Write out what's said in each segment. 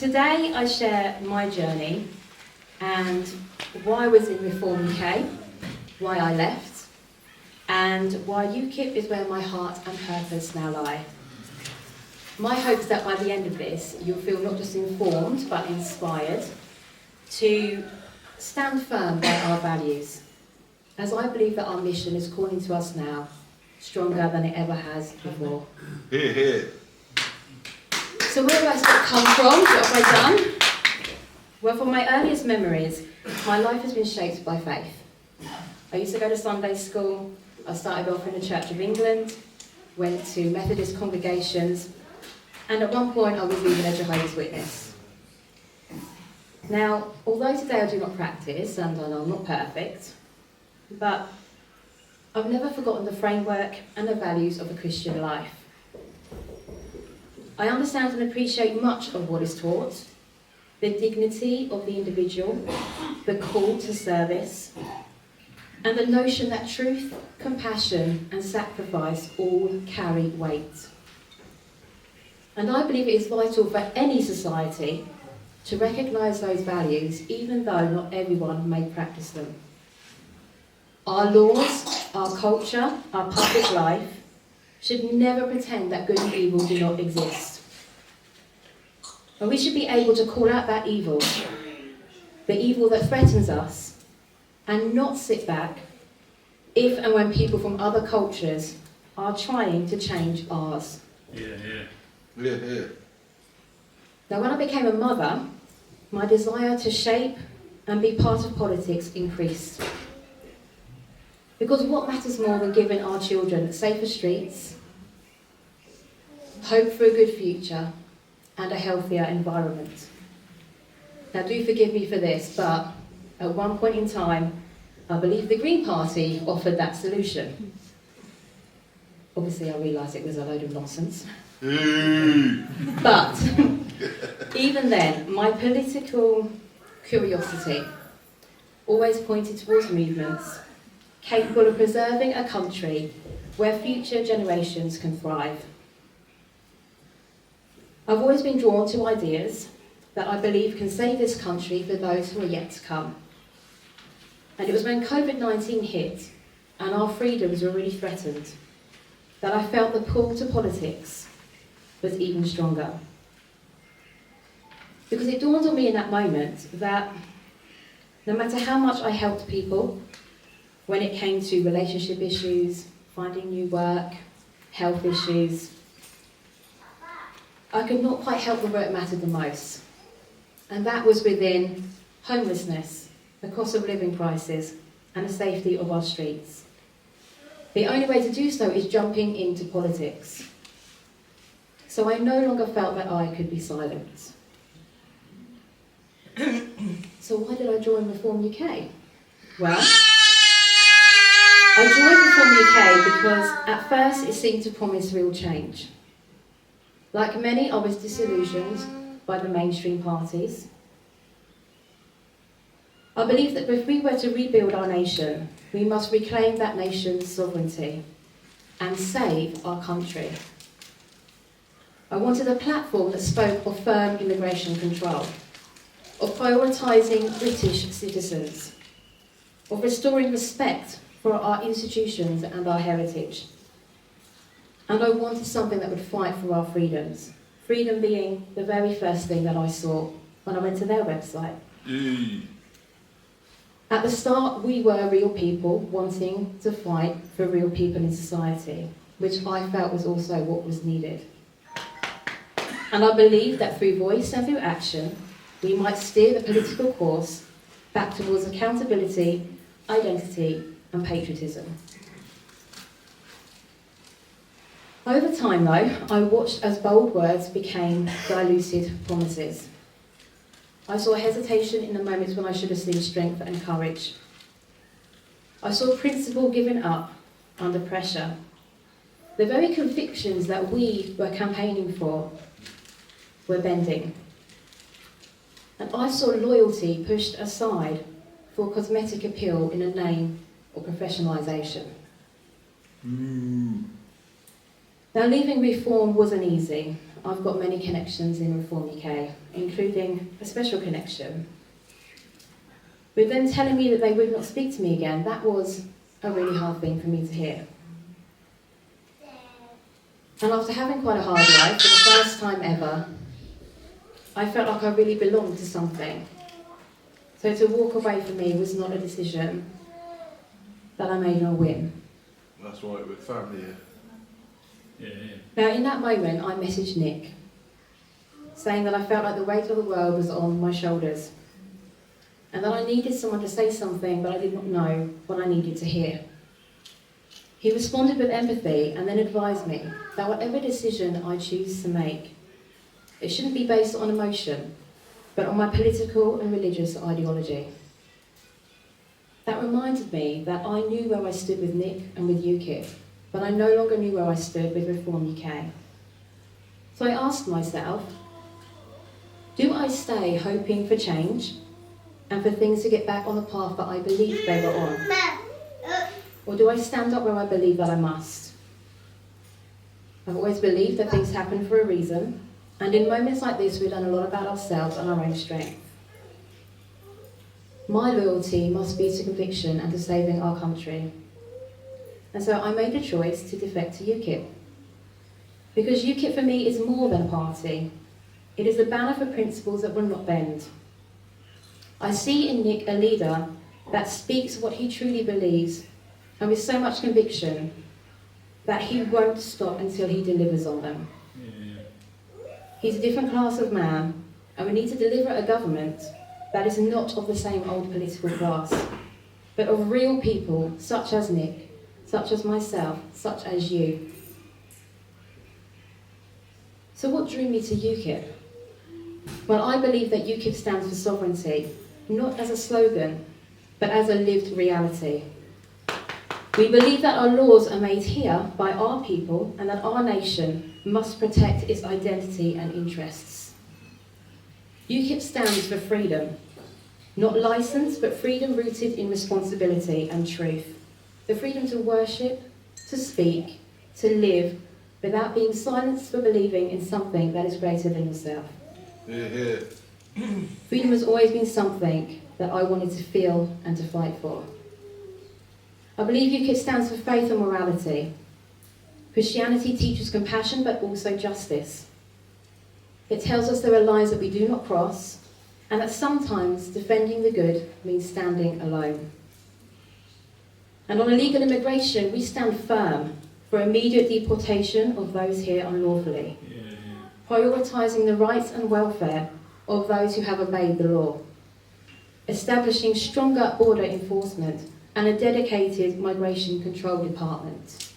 Today I share my journey and why I was in Reform UK, why I left, and why UKIP is where my heart and purpose now lie. My hope is that by the end of this you'll feel not just informed but inspired to stand firm by our values, as I believe that our mission is calling to us now stronger than it ever has before. Hear, hear. So where do I come from? What have I done? Well, from my earliest memories, my life has been shaped by faith. I used to go to Sunday school. I started off in the Church of England, went to Methodist congregations, and at one point I was even a Jehovah's Witness. Now, although today I do not practice, and I know I'm not perfect, but I've never forgotten the framework and the values of a Christian life. I understand and appreciate much of what is taught, the dignity of the individual, the call to service, and the notion that truth, compassion, and sacrifice all carry weight. And I believe it is vital for any society to recognise those values, even though not everyone may practice them. Our laws, our culture, our public life should never pretend that good and evil do not exist. And we should be able to call out that evil, the evil that threatens us, and not sit back if and when people from other cultures are trying to change ours. Yeah. Now, when I became a mother, my desire to shape and be part of politics increased. Because what matters more than giving our children safer streets, hope for a good future, and a healthier environment? Now, do forgive me for this, but at one point in time, I believe the Green Party offered that solution. Obviously, I realised it was a load of nonsense. But even then, my political curiosity always pointed towards movements capable of preserving a country where future generations can thrive. I've always been drawn to ideas that I believe can save this country for those who are yet to come. And it was when COVID-19 hit and our freedoms were really threatened that I felt the pull to politics was even stronger. Because it dawned on me in that moment that no matter how much I helped people, when it came to relationship issues, finding new work, health issues, I could not quite help them where it mattered the most. And that was within homelessness, the cost of living crisis, and the safety of our streets. The only way to do so is jumping into politics. So I no longer felt that I could be silent. So why did I join Reform UK? Well, I joined Reform UK because at first it seemed to promise real change. Like many, I was disillusioned by the mainstream parties. I believe that if we were to rebuild our nation, we must reclaim that nation's sovereignty and save our country. I wanted a platform that spoke of firm immigration control, of prioritising British citizens, of restoring respect for our institutions and our heritage. And I wanted something that would fight for our freedoms. Freedom being the very first thing that I saw when I went to their website. At the start, we were real people wanting to fight for real people in society, which I felt was also what was needed. And I believe that through voice and through action, we might steer the political course back towards accountability, identity, and patriotism. Over time, though, I watched as bold words became diluted promises. I saw hesitation in the moments when I should have seen strength and courage. I saw principle given up under pressure. The very convictions that we were campaigning for were bending. And I saw loyalty pushed aside for cosmetic appeal in a name or professionalisation. Now, leaving Reform wasn't easy. I've got many connections in Reform UK, including a special connection. With them telling me that they would not speak to me again, that was a really hard thing for me to hear. And after having quite a hard life, for the first time ever, I felt like I really belonged to something. So to walk away from me was not a decision that I made on a whim. That's right, with family here. Yeah. Now, in that moment, I messaged Nick, saying that I felt like the weight of the world was on my shoulders, and that I needed someone to say something, but I did not know what I needed to hear. He responded with empathy and then advised me that whatever decision I choose to make, it shouldn't be based on emotion, but on my political and religious ideology. That reminded me that I knew where I stood with Nick and with UKIP, but I no longer knew where I stood with Reform UK. So I asked myself, do I stay hoping for change and for things to get back on the path that I believed they were on? Or do I stand up where I believe that I must? I've always believed that things happen for a reason, and in moments like this we learn a lot about ourselves and our own strength. My loyalty must be to conviction and to saving our country. And so I made a choice to defect to UKIP. Because UKIP for me is more than a party. It is a banner for principles that will not bend. I see in Nick a leader that speaks what he truly believes, and with so much conviction that he won't stop until he delivers on them. Yeah. He's a different class of man, and we need to deliver a government that is not of the same old political class, but of real people such as Nick, such as myself, such as you. So what drew me to UKIP? Well, I believe that UKIP stands for sovereignty, not as a slogan, but as a lived reality. We believe that our laws are made here by our people and that our nation must protect its identity and interests. UKIP stands for freedom, not licence, but freedom rooted in responsibility and truth. The freedom to worship, to speak, to live, without being silenced for believing in something that is greater than yourself. Yeah. Freedom has always been something that I wanted to feel and to fight for. I believe UKIP stands for faith and morality. Christianity teaches compassion but also justice. It tells us there are lines that we do not cross, and that sometimes defending the good means standing alone. And on illegal immigration, we stand firm for immediate deportation of those here unlawfully, prioritising the rights and welfare of those who have obeyed the law, establishing stronger border enforcement and a dedicated migration control department,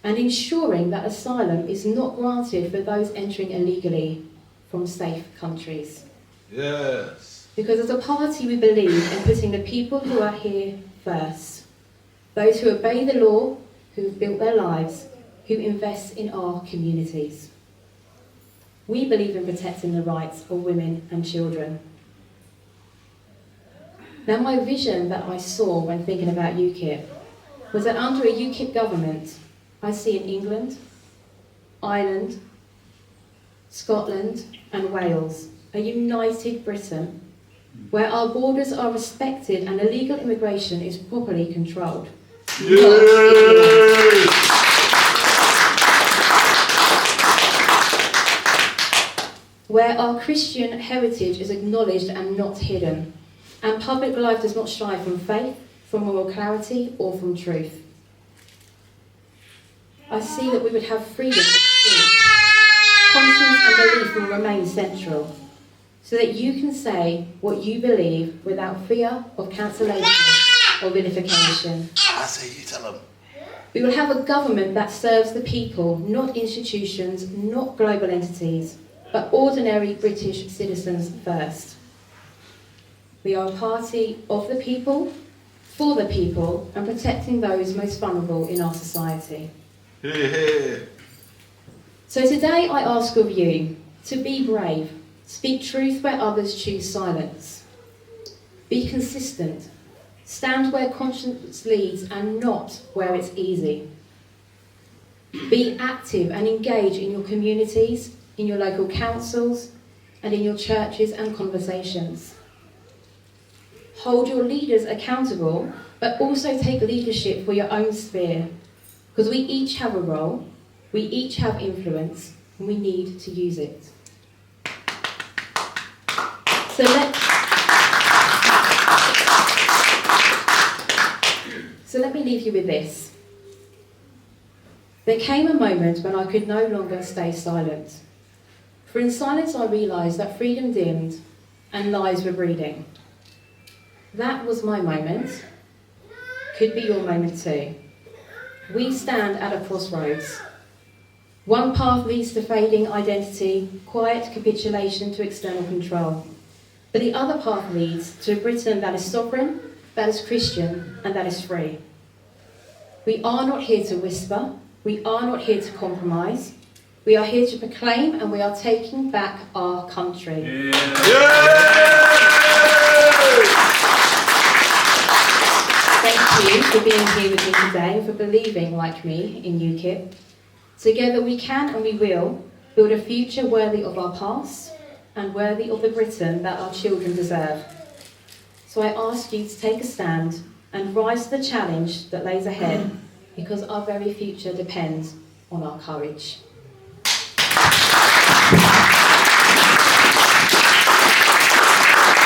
and ensuring that asylum is not granted for those entering illegally from safe countries. Yes. Because as a party we believe in putting the people who are here first, those who obey the law, who have built their lives, who invest in our communities. We believe in protecting the rights of women and children. Now, my vision that I saw when thinking about UKIP was that under a UKIP government, I see in England, Ireland, Scotland and Wales a united Britain where our borders are respected and illegal immigration is properly controlled. Yay! Where our Christian heritage is acknowledged and not hidden, and public life does not strive from faith, from moral clarity, or from truth. I see that we would have freedom of speech. Conscience and belief will remain central, so that you can say what you believe without fear of cancellation or vilification. I say you tell them. We will have a government that serves the people, not institutions, not global entities, but ordinary British citizens first. We are a party of the people, for the people, and protecting those most vulnerable in our society. Yeah. So today I ask of you to be brave, speak truth where others choose silence. Be consistent, stand where conscience leads and not where it's easy. Be active and engage in your communities, in your local councils, and in your churches and conversations. Hold your leaders accountable, but also take leadership for your own sphere, because we each have a role, we each have influence, and we need to use it. So let me leave you with this. There came a moment when I could no longer stay silent. For in silence I realised that freedom dimmed and lies were breeding. That was my moment. Could be your moment too. We stand at a crossroads. One path leads to fading identity, quiet capitulation to external control. But the other path leads to a Britain that is sovereign, that is Christian, and that is free. We are not here to whisper. We are not here to compromise. We are here to proclaim, and we are taking back our country. Thank you for being here with me today and for believing, like me, in UKIP. Together we can and we will build a future worthy of our past and worthy of the Britain that our children deserve. So I ask you to take a stand and rise to the challenge that lays ahead, because our very future depends on our courage.